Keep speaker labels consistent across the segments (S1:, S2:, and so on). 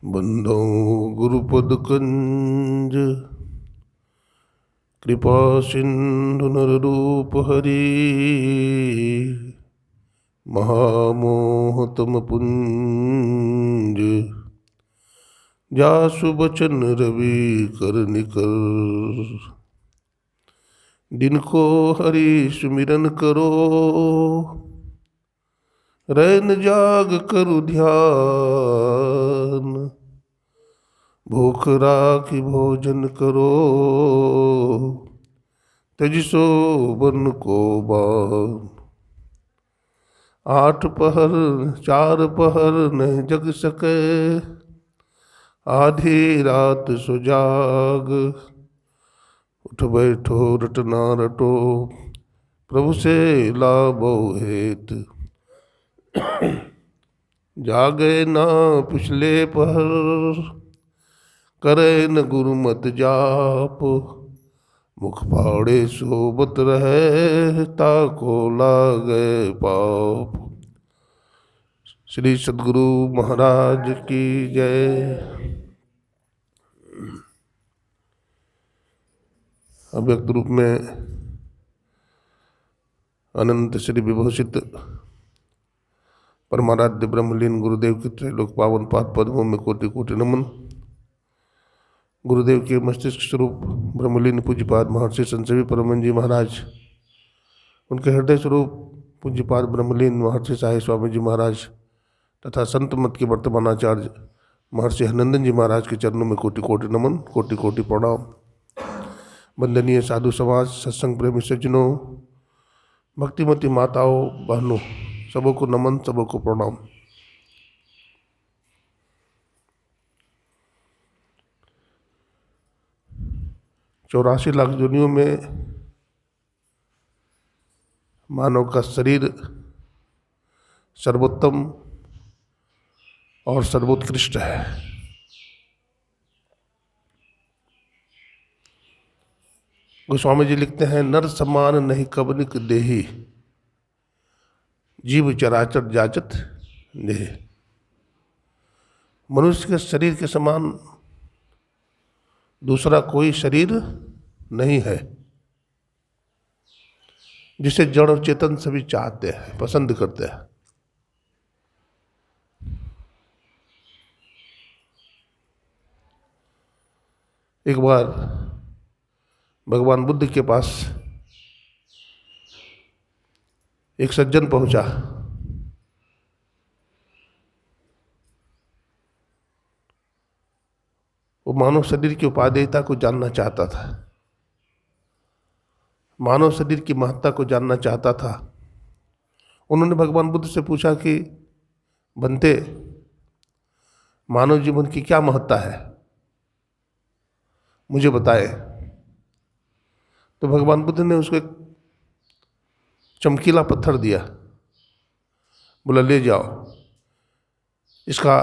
S1: बंदो गुरुपद कंज कृपा सिंधु नररूप हरि महामोहतम पुंज जासु बचन रवि कर निकर दिन को हरि सुमिरन करो रैन जाग करु ध्यान भूख राखी भोजन करो तजिसो बन को बान 8 पहर 4 पहर नहीं जग सके आधी रात सुजाग उठ बैठो रटना रटो प्रभु से लाभो हेत जागे ना पिछले पहर करे न गुरुमत जाप मुख फाड़े सोबत रहे ताको लागे पाप। श्री सद्गुरु महाराज की जय। अव्यक्त रूप में अनंत श्री विभूषित परमाराध्य ब्रह्मलीन गुरुदेव के त्रैलोक पावन पाद पद्मों में कोटि कोटि नमन। गुरुदेव के मस्तिष्क स्वरूप ब्रह्मलीन पूज्यपाद महर्षि संत सेवी परमहंस जी महाराज, उनके हृदय स्वरूप पूज्यपाद ब्रह्मलीन महर्षि साई स्वामी जी महाराज तथा संत मत के वर्तमान आचार्य महर्षि हनंदन जी महाराज के चरणों में कोटि कोटि नमन, कोटि कोटि प्रणाम। वंदनीय साधु समाज, सत्संग प्रेमी सज्जनों, भक्तिमती माताओं बहनों, सबों को नमन, सबों को प्रणाम। चौरासी लाख योनियों में मानव का शरीर सर्वोत्तम और सर्वोत्कृष्ट है। गोस्वामी जी लिखते हैं, नर समान नहीं कबनिक देही जीव चराचर जाचत देह। मनुष्य के शरीर के समान दूसरा कोई शरीर नहीं है जिसे जड़ और चेतन सभी चाहते हैं, पसंद करते हैं। एक बार भगवान बुद्ध के पास एक सज्जन पहुंचा। वो मानव शरीर की उपादेयता को जानना चाहता था, मानव शरीर की महत्ता को जानना चाहता था। उन्होंने भगवान बुद्ध से पूछा कि बनते, मानव जीवन की क्या महत्ता है, मुझे बताए। तो भगवान बुद्ध ने उसको एक चमकीला पत्थर दिया, बोला ले जाओ, इसका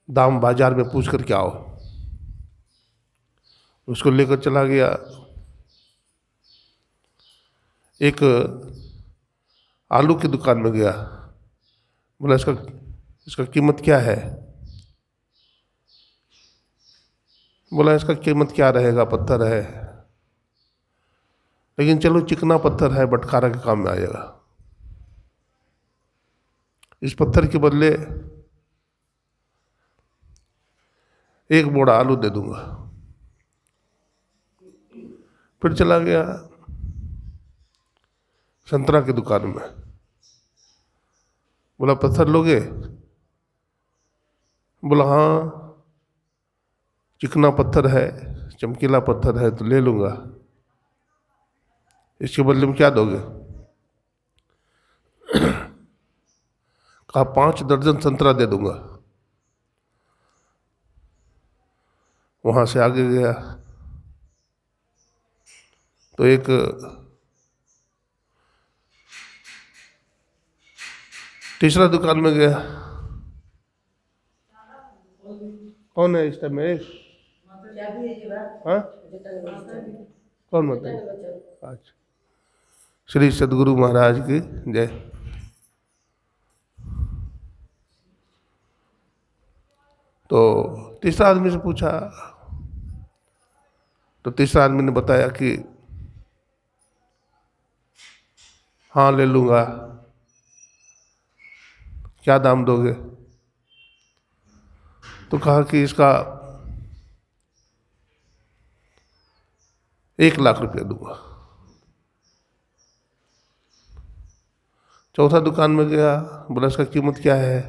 S1: दाम बाजार में पूछ कर के आओ। उसको लेकर चला गया। एक आलू की दुकान में गया, बोला इसका कीमत क्या है? बोला इसका कीमत क्या रहेगा, पत्थर है, लेकिन चलो चिकना पत्थर है, बटखारा के काम में आ जाएगा। इस पत्थर के बदले एक बोरा आलू दे दूंगा। फिर चला गया संतरा की दुकान में, बोला पत्थर लोगे? बोला हाँ, चिकना पत्थर है, चमकीला पत्थर है तो ले लूंगा। इसके बदले में क्या दोगे? कहा 5 दर्जन संतरा दे दूंगा। वहां से आगे गया तो एक तीसरा दुकान में गया। कौन है इस टाइम में? हाँ, कौन मतलब? अच्छा, श्री सद्गुरु महाराज की जय। तो तीसरा आदमी से पूछा, तो तीसरा आदमी ने बताया कि हाँ ले लूँगा, क्या दाम दोगे? तो कहा कि इसका 1 लाख रुपया दूंगा। चौथा दुकान में गया, बोला इसका कीमत क्या है?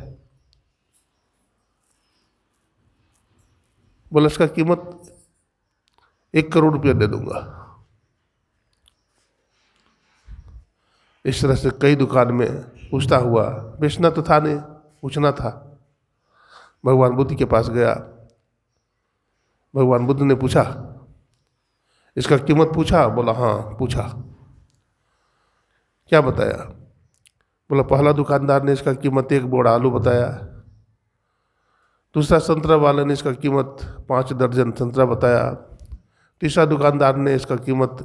S1: बोला इसका कीमत 1 करोड़ रुपया दे दूंगा। इस तरह से कई दुकान में पूछता हुआ, बेचना तो था नहीं, पूछना था। भगवान बुद्ध के पास गया, भगवान बुद्ध ने पूछा, इसका कीमत पूछा? बोला हाँ पूछा। क्या बताया? बोला पहला दुकानदार ने इसका कीमत 1 बोरा आलू बताया, दूसरा संतरा वाले ने इसका कीमत 5 दर्जन संतरा बताया, तीसरा दुकानदार ने इसका कीमत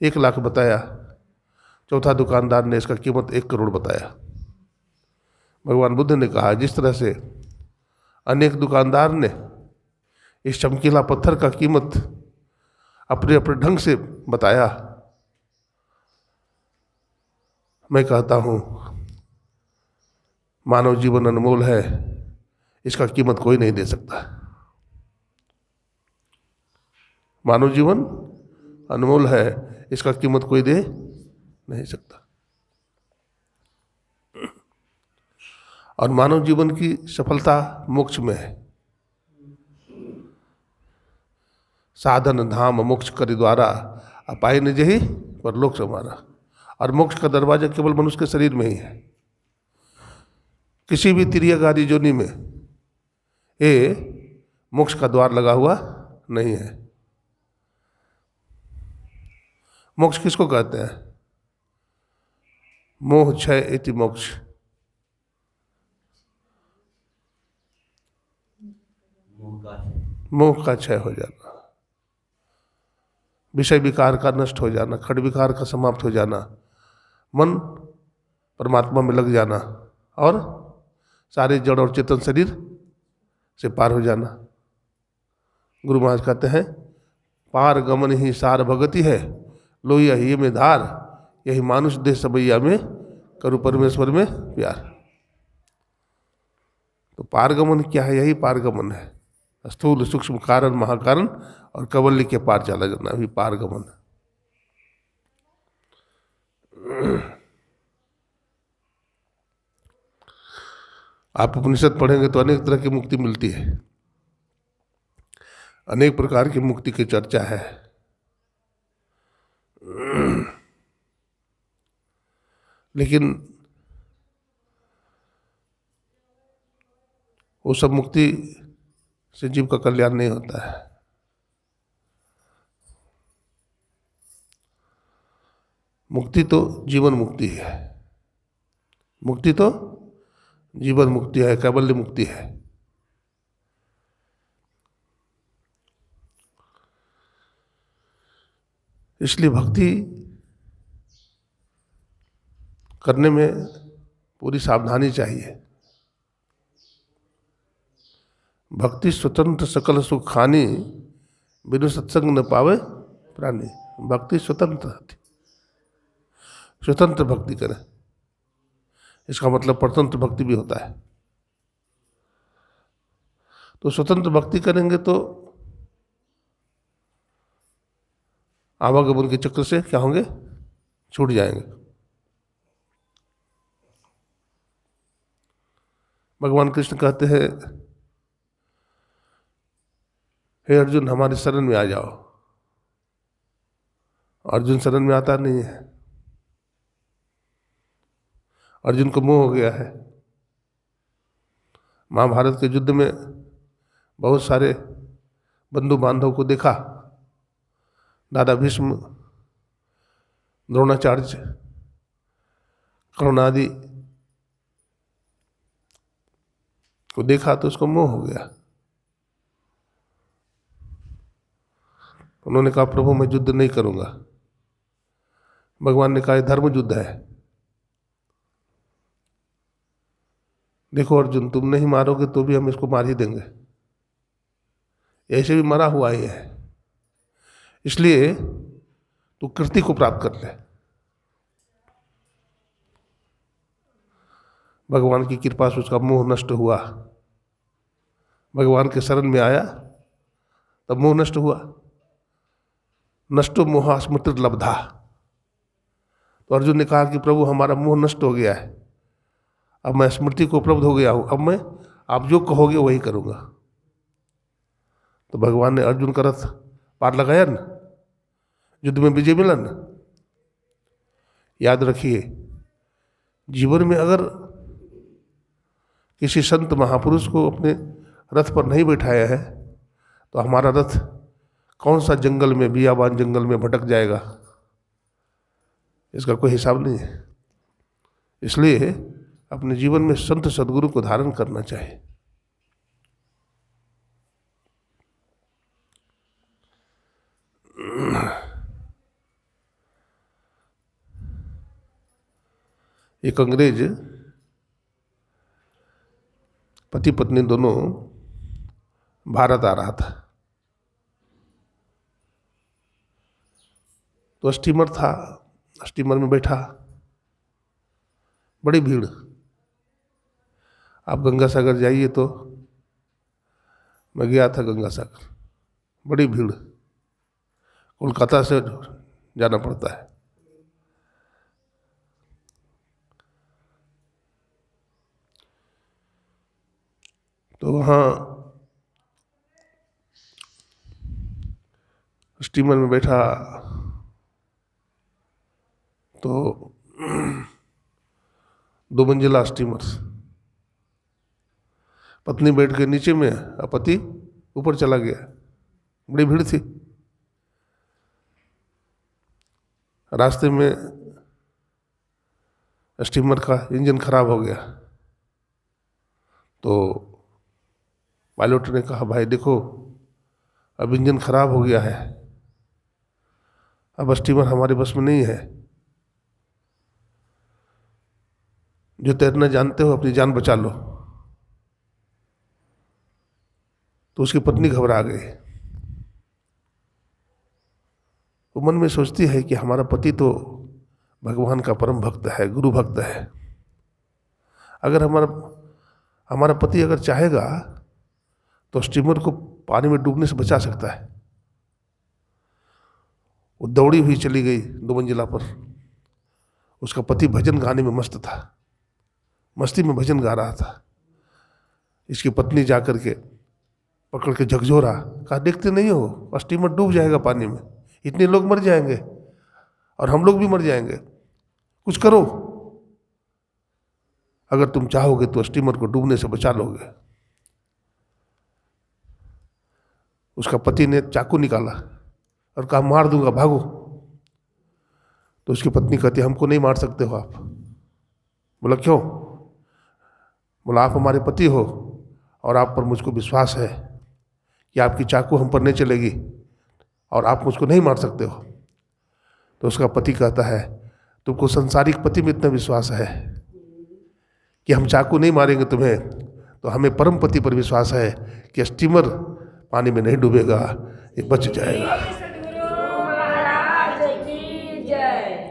S1: 1 लाख बताया, चौथा दुकानदार ने इसका कीमत 1 करोड़ बताया। भगवान बुद्ध ने कहा, जिस तरह से अनेक दुकानदार ने इस चमकीला पत्थर का कीमत अपने अपने ढंग से बताया, मैं कहता हूँ मानव जीवन अनमोल है, इसका कीमत कोई नहीं दे सकता। मानव जीवन अनमोल है, इसका कीमत कोई दे नहीं सकता। और मानव जीवन की सफलता मोक्ष में है। साधन धाम मोक्ष करि द्वारा, अपाई निज ही परलोक समारा। और मोक्ष का दरवाजा केवल मनुष्य के शरीर में ही है। किसी भी तिरियागारी जोनी में ये मोक्ष का द्वार लगा हुआ नहीं है। मोक्ष किसको कहते हैं? मोह क्षय इति मोक्ष। मोह का क्षय हो जाना, विषय विकार का नष्ट हो जाना, खड़ विकार का समाप्त हो जाना, मन परमात्मा में लग जाना और सारे जड़ और चेतन शरीर से पार हो जाना। गुरु महाराज कहते हैं, पार गमन ही सार भगति है, लोहिया ही में धार, यही मानुष देह सबैया में करु परमेश्वर में प्यार। तो पारगमन क्या है? यही पारगमन है। स्थूल सूक्ष्म कारण महाकारण और कवल्य के पार चला जाना भी पारगमन। आप उपनिषद पढ़ेंगे तो अनेक तरह की मुक्ति मिलती है, अनेक प्रकार की मुक्ति की चर्चा है। लेकिन वो सब मुक्ति से जीव का कल्याण नहीं होता है। मुक्ति तो जीवन मुक्ति है, मुक्ति तो जीवन मुक्ति है, कैवल्य मुक्ति है। इसलिए भक्ति करने में पूरी सावधानी चाहिए। भक्ति स्वतंत्र सकल सुख खानी, बिनु सत्संग न पावे प्राणी। भक्ति स्वतंत्र थी, स्वतंत्र भक्ति करें। इसका मतलब परतंत्र भक्ति भी होता है। तो स्वतंत्र भक्ति करेंगे तो आवागमन के चक्र से क्या होंगे? छूट जाएंगे। भगवान कृष्ण कहते हैं, हे अर्जुन हमारे शरण में आ जाओ। अर्जुन शरण में आता नहीं है। अर्जुन को मोह हो गया है। महाभारत के युद्ध में बहुत सारे बंधु बांधव को देखा, दादा भीष्म, द्रोणाचार्य, कर्ण आदि को देखा तो उसको मोह हो गया। उन्होंने कहा, प्रभु मैं युद्ध नहीं करूंगा। भगवान ने कहा, धर्म युद्ध है। देखो अर्जुन, तुम नहीं मारोगे तो भी हम इसको मार ही देंगे। ऐसे भी मरा हुआ ही है, इसलिए तू कृति को प्राप्त कर ले। भगवान की कृपा से उसका मोह नष्ट हुआ, भगवान के शरण में आया तब मोह नष्ट हुआ। नष्टो मोह स्मृति लब्धा। तो अर्जुन ने कहा कि प्रभु हमारा मोह नष्ट हो गया है, अब मैं स्मृति को उपलब्ध हो गया हूं, अब मैं आप जो कहोगे वही करूंगा। तो भगवान ने अर्जुन का रथ पार लगाया न, युद्ध में विजय मिला न। याद रखिए, जीवन में अगर किसी संत महापुरुष को अपने रथ पर नहीं बैठाया है तो हमारा रथ कौन सा जंगल में, बियाबान जंगल में भटक जाएगा, इसका कोई हिसाब नहीं है। इसलिए अपने जीवन में संत सद्गुरु को धारण करना चाहिए। एक अंग्रेज पति पत्नी दोनों भारत आ रहा था, तो स्टीमर था, स्टीमर में बैठा, बड़ी भीड़। आप गंगा सागर जाइए तो, मैं गया था गंगा सागर, बड़ी भीड़, कोलकाता से जाना पड़ता है। तो वहाँ स्टीमर में बैठा तो 2 मंजिला स्टीमर, पत्नी बैठ के नीचे में और पति ऊपर चला गया, बड़ी भीड़ थी। रास्ते में स्टीमर का इंजन खराब हो गया, तो पायलट ने कहा भाई देखो अब इंजन खराब हो गया है, अब स्टीमर हमारे बस में नहीं है, जो तैरना जानते हो अपनी जान बचा लो। तो उसकी पत्नी घबरा गई। वो मन में सोचती है कि हमारा पति तो भगवान का परम भक्त है, गुरु भक्त है, अगर हमारा पति अगर चाहेगा तो स्टीमर को पानी में डूबने से बचा सकता है। वो दौड़ी हुई चली गई 2 मंजिला पर। उसका पति भजन गाने में मस्त था, मस्ती में भजन गा रहा था। इसकी पत्नी जाकर के पकड़ के झकझोरा, कहा देखते नहीं हो स्टीमर डूब जाएगा पानी में, इतने लोग मर जाएंगे और हम लोग भी मर जाएंगे, कुछ करो, अगर तुम चाहोगे तो स्टीमर को डूबने से बचा लोगे। उसका पति ने चाकू निकाला और कहा मार दूंगा, भागो। तो उसकी पत्नी कहती हमको नहीं मार सकते हो आप। बोला क्यों? बोला आप हमारे पति हो और आप पर मुझको विश्वास है कि आपकी चाकू हम पर नहीं चलेगी और आप मुझको नहीं मार सकते हो। तो उसका पति कहता है तुमको संसारिक पति में इतना विश्वास है कि हम चाकू नहीं मारेंगे तुम्हें, तो हमें परम पति पर विश्वास है कि स्टीमर पानी में नहीं डूबेगा, ये बच जाएगा।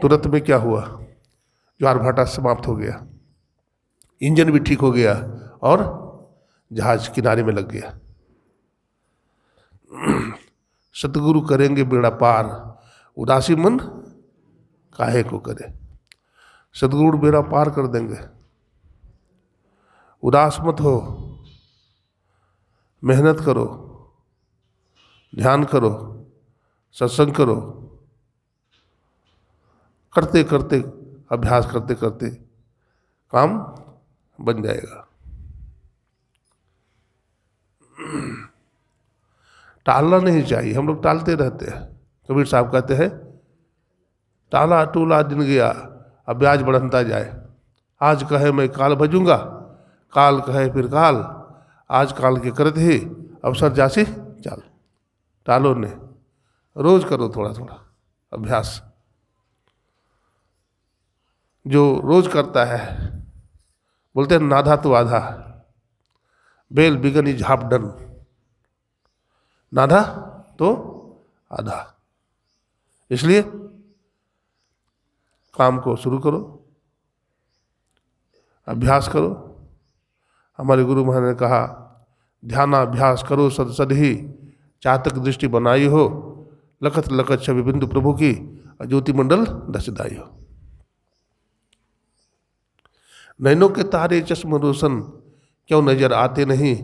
S1: तुरंत में क्या हुआ, ज्वार भाटा समाप्त हो गया, इंजन भी ठीक हो गया और जहाज किनारे में लग गया। सतगुरु करेंगे बेड़ा पार, उदासी मन काहे को करे। सतगुरु बेड़ा पार कर देंगे, उदास मत हो, मेहनत करो, ध्यान करो, सत्संग करो, करते करते अभ्यास करते करते काम बन जाएगा। टालना नहीं चाहिए, हम लोग टालते रहते हैं। कबीर साहब कहते हैं टाला टूला दिन गया अब ब्याज बढ़ता जाए, आज कहे मैं काल भजूंगा, काल कहे फिर काल, आज काल के करते ही अवसर जासी चाल। टालो ने, रोज करो थोड़ा थोड़ा अभ्यास। जो रोज करता है, बोलते हैं नाधा तो आधा, बेल बिगनी झाप डन। नाधा तो आधा। इसलिए काम को शुरू करो, अभ्यास करो। हमारे गुरु महाराज ने कहा, ध्यानाभ्यास करो सद सद ही, चातक दृष्टि बनाई हो, लखत लखत छवि बिंदु प्रभु की, ज्योति मंडल दशदाई हो। नैनों के तारे चश्म रोशन, क्यों नजर आते नहीं,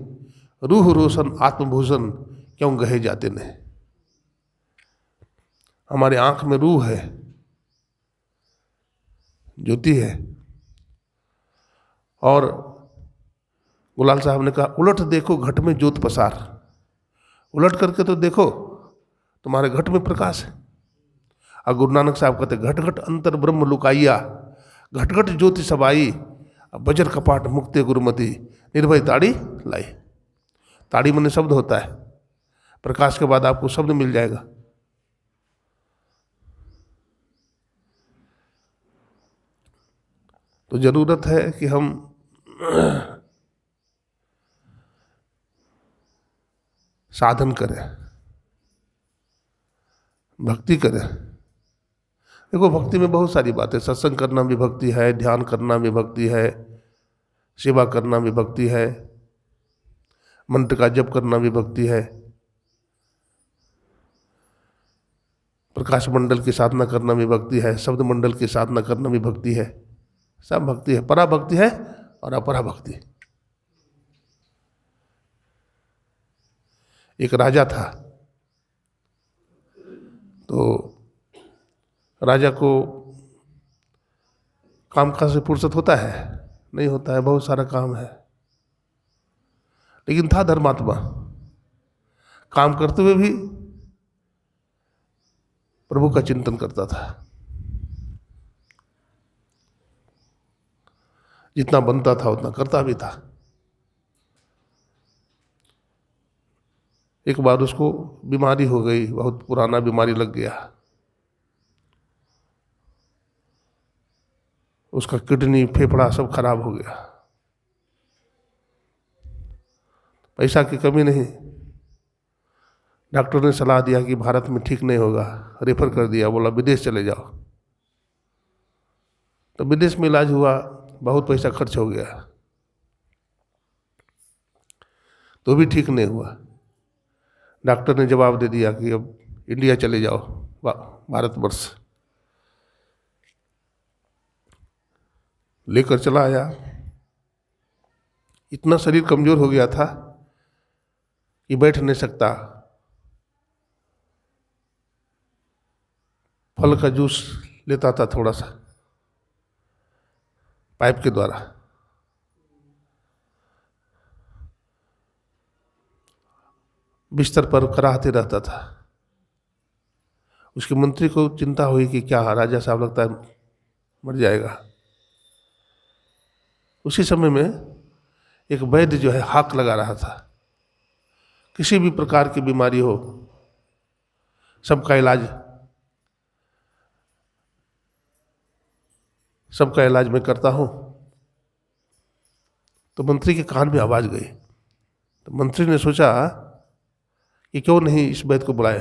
S1: रूह रोशन आत्मभूषण, क्यों गहे जाते नहीं। हमारे आंख में रूह है, ज्योति है। और गुलाल साहब ने कहा, उलट देखो घट में ज्योत पसार। उलट करके तो देखो, तुम्हारे घट में प्रकाश है। और गुरु नानक साहब कहते, घट घट अंतर ब्रह्म लुकाइया, घट घट ज्योति सबाई, बजर कपाट मुक्ते गुरुमति, निर्भय ताड़ी लाई। ताड़ी मन शब्द होता है, प्रकाश के बाद आपको शब्द मिल जाएगा। तो जरूरत है कि हम साधन करें, भक्ति करें। देखो, भक्ति में बहुत सारी बातें, सत्संग करना भी भक्ति है, ध्यान करना भी भक्ति है, सेवा करना भी भक्ति है, मंत्र का जप करना भी भक्ति है, प्रकाश मंडल की साधना करना भी भक्ति है, शब्द मंडल की साधना करना भी भक्ति है। सब भक्ति है, परा भक्ति है और अपरा भक्ति। एक राजा था, तो राजा को काम काज से फुर्सत होता है? नहीं होता है, बहुत सारा काम है। लेकिन था धर्मात्मा, काम करते हुए भी प्रभु का चिंतन करता था। जितना बनता था उतना करता भी था। एक बार उसको बीमारी हो गई, बहुत पुराना बीमारी लग गया। उसका किडनी फेफड़ा सब खराब हो गया। पैसा की कमी नहीं, डॉक्टर ने सलाह दिया कि भारत में ठीक नहीं होगा, रेफर कर दिया, बोला विदेश चले जाओ। तो विदेश में इलाज हुआ, बहुत पैसा खर्च हो गया, तो भी ठीक नहीं हुआ। डॉक्टर ने जवाब दे दिया कि अब इंडिया चले जाओ, भारतवर्ष। लेकर चला आया। इतना शरीर कमजोर हो गया था कि बैठ नहीं सकता। फल का जूस लेता था थोड़ा सा पाइप के द्वारा। बिस्तर पर कराहते रहता था। उसके मंत्री को चिंता हुई कि क्या राजा साहब लगता है मर जाएगा। उसी समय में एक वैद्य जो है हाक लगा रहा था, किसी भी प्रकार की बीमारी हो सबका इलाज मैं करता हूँ। तो मंत्री के कान में आवाज गई। तो मंत्री ने सोचा कि क्यों नहीं इस वैद्य को बुलाए।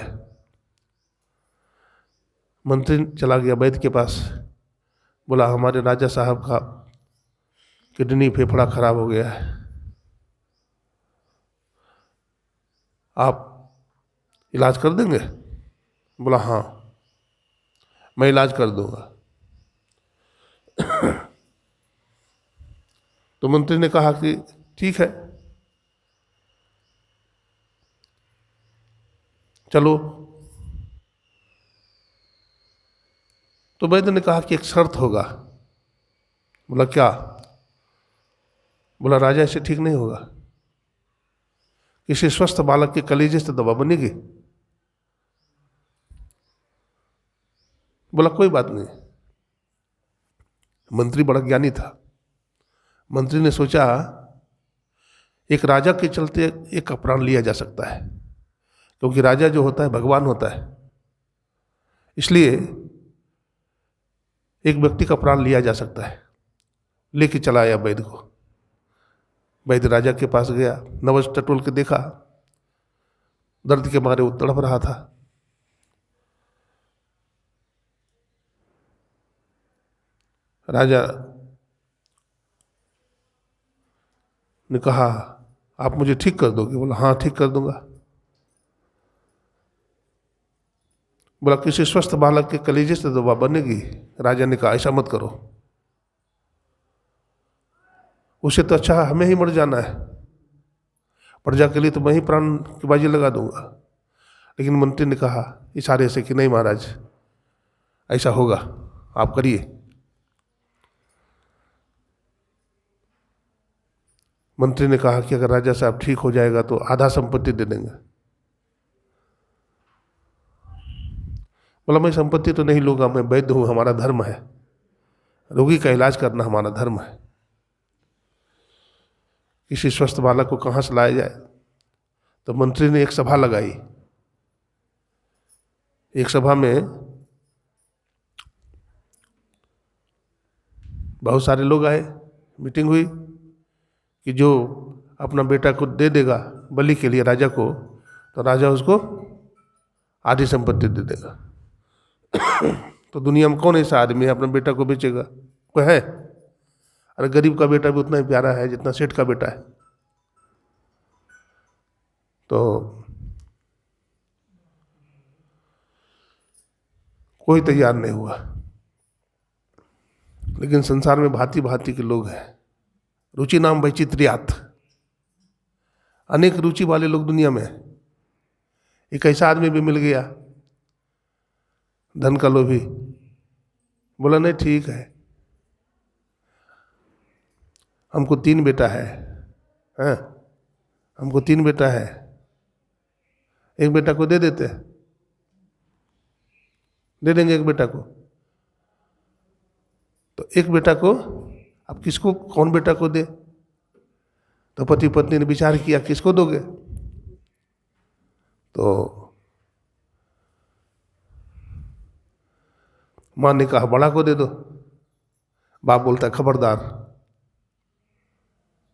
S1: मंत्री चला गया वैद्य के पास, बोला हमारे राजा साहब का किडनी फेफड़ा खराब हो गया है, आप इलाज कर देंगे? बोला हाँ, मैं इलाज कर दूंगा। तो मंत्री ने कहा कि ठीक है, चलो। तो वैद्य ने कहा कि एक शर्त होगा। बोला क्या? बोला राजा ऐसे ठीक नहीं होगा, किसी स्वस्थ बालक के कलेजे से दवा बनेगी। बोला कोई बात नहीं। मंत्री बड़ा ज्ञानी था। मंत्री ने सोचा एक राजा के चलते एक का प्राण लिया जा सकता है, क्योंकि राजा जो होता है भगवान होता है, इसलिए एक व्यक्ति का प्राण लिया जा सकता है। लेके चला आया वैद्य को। वैद्य राजा के पास गया, नवज टटोल के देखा, दर्द के मारे वो तड़प रहा था। राजा ने कहा, आप मुझे ठीक कर दोगे? बोला, हाँ ठीक कर दूंगा। बोला, किसी स्वस्थ बालक के कलेजे से दवा बनेगी? राजा ने कहा, ऐसा मत करो, उससे तो अच्छा हमें ही मर जाना है, प्रजा के लिए तो मैं ही प्राण की बाजी लगा दूंगा। लेकिन मंत्री ने कहा इशारे से कि नहीं महाराज, ऐसा होगा, आप करिए। मंत्री ने कहा कि अगर राजा साहब ठीक हो जाएगा तो आधा संपत्ति दे देंगे। बोला, मैं संपत्ति तो नहीं लूंगा, मैं वैद्य हूं, हमारा धर्म है, रोगी का इलाज करना हमारा धर्म है। किसी स्वस्थ बालक को कहाँ से लाया जाए? तो मंत्री ने एक सभा लगाई। एक सभा में बहुत सारे लोग आए, मीटिंग हुई कि जो अपना बेटा को दे देगा बलि के लिए राजा को, तो राजा उसको आधी संपत्ति दे देगा। तो दुनिया में कौन ऐसा आदमी है अपने बेटा को बेचेगा? कोई है? अरे गरीब का बेटा भी उतना ही प्यारा है जितना सेठ का बेटा है। तो कोई तैयार नहीं हुआ। लेकिन संसार में भांति भांति के लोग हैं, रुचि नाम वैचित्र्यात्, अनेक रुचि वाले लोग दुनिया में हैं। एक ऐसा आदमी भी मिल गया धन का लोभी, बोला नहीं ठीक है, हमको 3 बेटा है, हैं? हमको 3 बेटा है, एक बेटा को दे देते हैं, दे देंगे एक बेटा को। तो एक बेटा को अब किसको, कौन बेटा को दे? तो पति पत्नी ने विचार किया किसको दोगे? तो माँ ने कहा बड़ा को दे दो। बाप बोलता है खबरदार,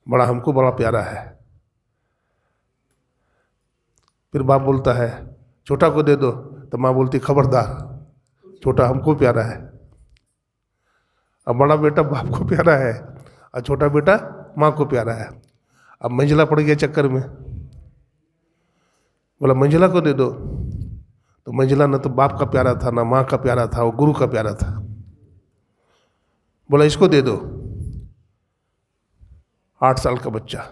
S1: बड़ा हमको बड़ा प्यारा है। फिर बाप बोलता है छोटा को दे दो, तो माँ बोलती खबरदार, छोटा हमको प्यारा है। अब बड़ा बेटा बाप को प्यारा है और छोटा बेटा माँ को प्यारा है। अब मंझला पड़ गया चक्कर में, बोला मंझला को दे दो। तो मंझला न तो बाप का प्यारा था ना माँ का प्यारा था, वो गुरु का प्यारा था। बोला इसको दे दो, 8 साल का बच्चा।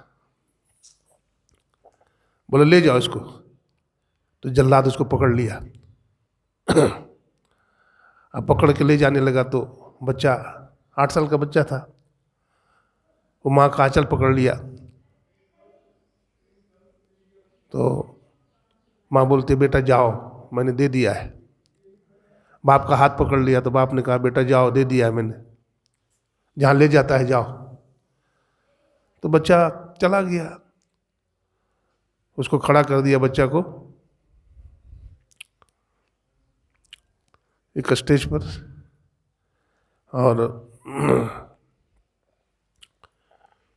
S1: बोला ले जाओ इसको। तो जल्लाद उसको पकड़ लिया। अब पकड़ के ले जाने लगा तो बच्चा 8 साल का बच्चा था, वो माँ का आंचल पकड़ लिया। तो माँ बोलती बेटा जाओ, मैंने दे दिया है। बाप का हाथ पकड़ लिया तो बाप ने कहा बेटा जाओ, दे दिया है मैंने, जहाँ ले जाता है जाओ। तो बच्चा चला गया, उसको खड़ा कर दिया बच्चा को एक स्टेज पर, और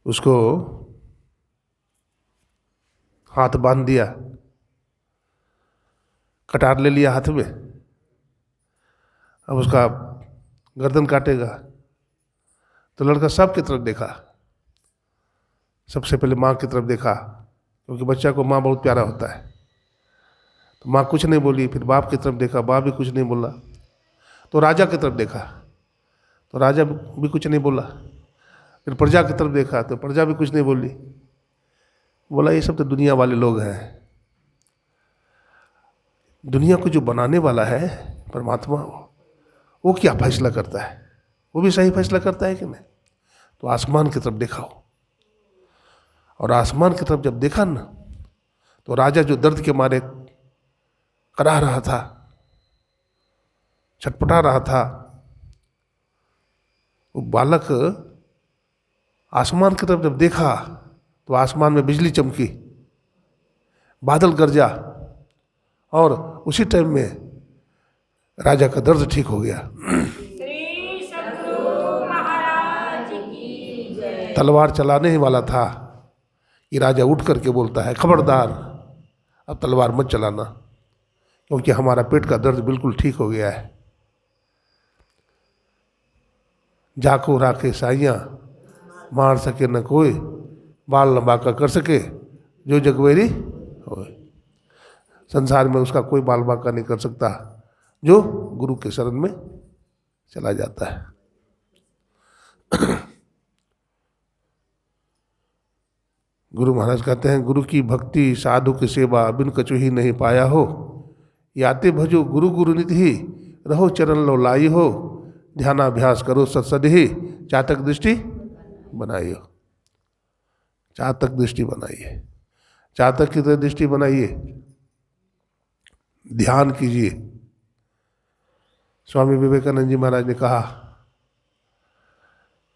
S1: उसको हाथ बांध दिया, कटार ले लिया हाथ में। अब उसका गर्दन काटेगा। तो लड़का सब की तरफ देखा, सबसे पहले माँ की तरफ देखा, क्योंकि बच्चा को माँ बहुत प्यारा होता है। तो माँ कुछ नहीं बोली। फिर बाप की तरफ देखा, बाप भी कुछ नहीं बोला। तो राजा की तरफ देखा, तो राजा भी कुछ नहीं बोला। फिर प्रजा की तरफ देखा तो प्रजा भी कुछ नहीं बोली। बोला ये सब तो दुनिया वाले लोग हैं, दुनिया को जो बनाने वाला है परमात्मा, वो क्या फैसला करता है? वो भी सही फैसला करता है कि नहीं? तो आसमान की तरफ देखा हो, और आसमान की तरफ जब देखा ना, तो राजा जो दर्द के मारे करा रहा था, छटपटा रहा था, वो बालक आसमान की तरफ जब देखा तो आसमान में बिजली चमकी, बादल गरजा, और उसी टाइम में राजा का दर्द ठीक हो गया।
S2: श्री सद्गुरु महाराज की जय।
S1: तलवार चलाने ही वाला था कि राजा उठ करके बोलता है खबरदार, अब तलवार मत चलाना, क्योंकि हमारा पेट का दर्द बिल्कुल ठीक हो गया है। जाको राखे साइयाँ, मार सके न कोई, बाल लंबा का कर सके जो जगवेरी होए। संसार में उसका कोई बाल बांका नहीं कर सकता जो गुरु के शरण में चला जाता है। गुरु महाराज कहते हैं, गुरु की भक्ति साधु की सेवा बिन कछु ही नहीं पाया हो। याते भजो गुरु गुरु निधि ही, रहो चरण लो लाई हो। ध्यानाभ्यास करो सत्सद ही, चातक दृष्टि बनाइए। चातक दृष्टि बनाइए, चातक की तरह दृष्टि बनाइए, ध्यान कीजिए। स्वामी विवेकानंद जी महाराज ने कहा,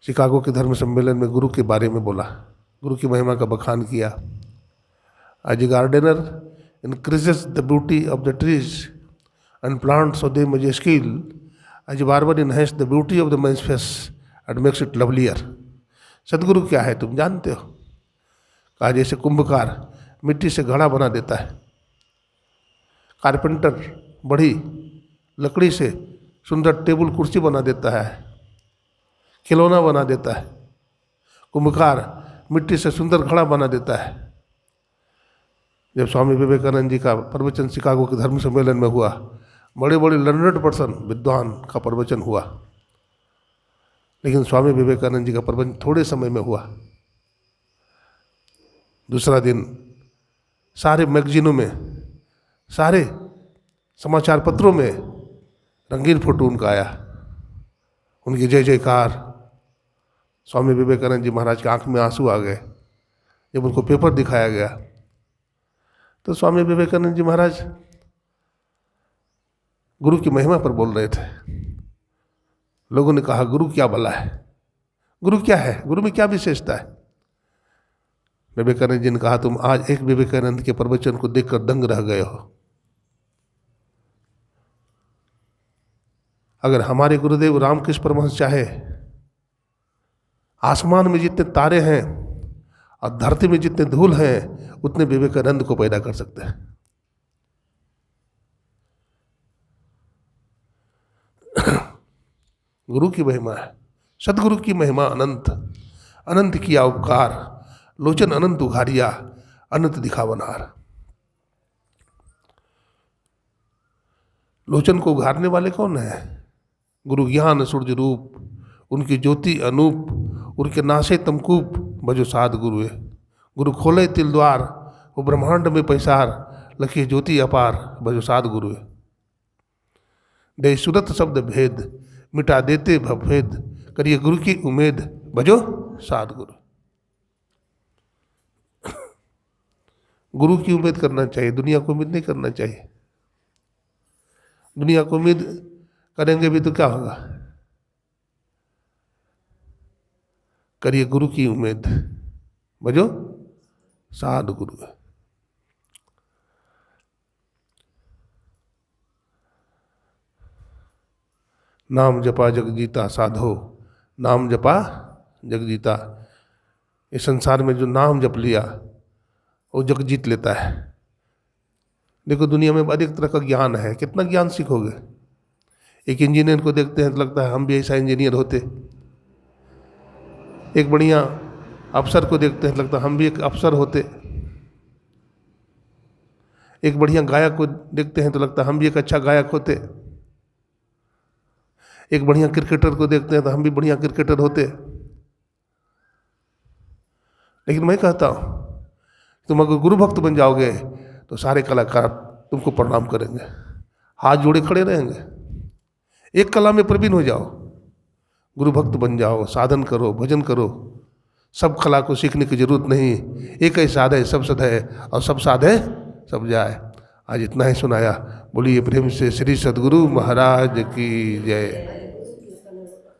S1: शिकागो के धर्म सम्मेलन में गुरु के बारे में बोला, गुरु की महिमा का बखान किया। As a gardener increases the beauty of the trees and plants of them with skill, as a barber enhances the beauty of the man's face and makes it lovelier. सदगुरु क्या है तुम जानते हो? कहा, जैसे कुंभकार मिट्टी से घड़ा बना देता है, कारपेंटर बड़ी लकड़ी से सुंदर टेबल कुर्सी बना देता है, खिलौना बना देता है, कुंभकार मिट्टी से सुंदर घड़ा बना देता है। जब स्वामी विवेकानंद जी का प्रवचन शिकागो के धर्म सम्मेलन में हुआ, बड़े बड़े लर्नड पर्सन, विद्वान का प्रवचन हुआ, लेकिन स्वामी विवेकानंद जी का प्रवचन थोड़े समय में हुआ। दूसरा दिन सारे मैगजीनों में, सारे समाचार पत्रों में रंगीन फोटो उनका आया, उनकी जय जयकार। स्वामी विवेकानंद जी महाराज की आंख में आंसू आ गए जब उनको पेपर दिखाया गया। तो स्वामी विवेकानंद जी महाराज गुरु की महिमा पर बोल रहे थे। लोगों ने कहा, गुरु क्या भला है, गुरु क्या है, गुरु में क्या विशेषता है? विवेकानंद जी ने कहा, तुम आज एक विवेकानंद के प्रवचन को देखकर दंग रह गए हो। अगर हमारे गुरुदेव रामकृष्ण परमहंस चाहे, आसमान में जितने तारे हैं और धरती में जितने धूल हैं, उतने विवेकानंद को पैदा कर सकते हैं। गुरु की महिमा है, सदगुरु की महिमा अनंत। अनंत किया उपकार, लोचन अनंत उघारिया, अनंत दिखावनहार। लोचन को उघारने वाले कौन है? गुरु ज्ञान सूर्य रूप, उनकी ज्योति अनूप, उनके नासे तमकूप, बजो साध गुरु है। गुरु खोले तिल द्वार, वो ब्रह्मांड में पैसार, लखी ज्योति अपार, बजो साध गुरु है। दे सुरत शब्द भेद, मिटा देते भवभेद, करिए गुरु की उम्मीद, बजो साध गुरु। गुरु की उम्मीद करना चाहिए, दुनिया को उम्मीद नहीं करना चाहिए। दुनिया को उम्मीद करेंगे भी तो क्या होगा? करिए गुरु की उम्मीद, बजो साध गुरु है। नाम जपा जग जीता साधो, नाम जपा जग जीता। इस संसार में जो नाम जप लिया वो जग जीत लेता है। देखो दुनिया में अधिक तरह का ज्ञान है, कितना ज्ञान सीखोगे? एक इंजीनियर को देखते हैं तो लगता है हम भी ऐसा इंजीनियर होते। एक बढ़िया अफसर को देखते हैं तो लगता है हम भी एक अफसर होते। एक बढ़िया गायक को देखते हैं तो लगता है हम भी एक अच्छा गायक होते। एक बढ़िया क्रिकेटर को देखते हैं तो हम भी बढ़िया क्रिकेटर होते। लेकिन मैं कहता हूं तुम अगर गुरु भक्त बन जाओगे तो सारे कलाकार तुमको प्रणाम करेंगे, हाथ जोड़े खड़े रहेंगे। एक कला में प्रवीण हो जाओ, गुरु भक्त बन जाओ, साधन करो, भजन करो। सब कला को सीखने की जरूरत नहीं, एक ही साध है सब सद है, और सब साध है सब जाए। आज इतना ही सुनाया। बोलिए प्रेम से श्री सद्गुरु महाराज की जय।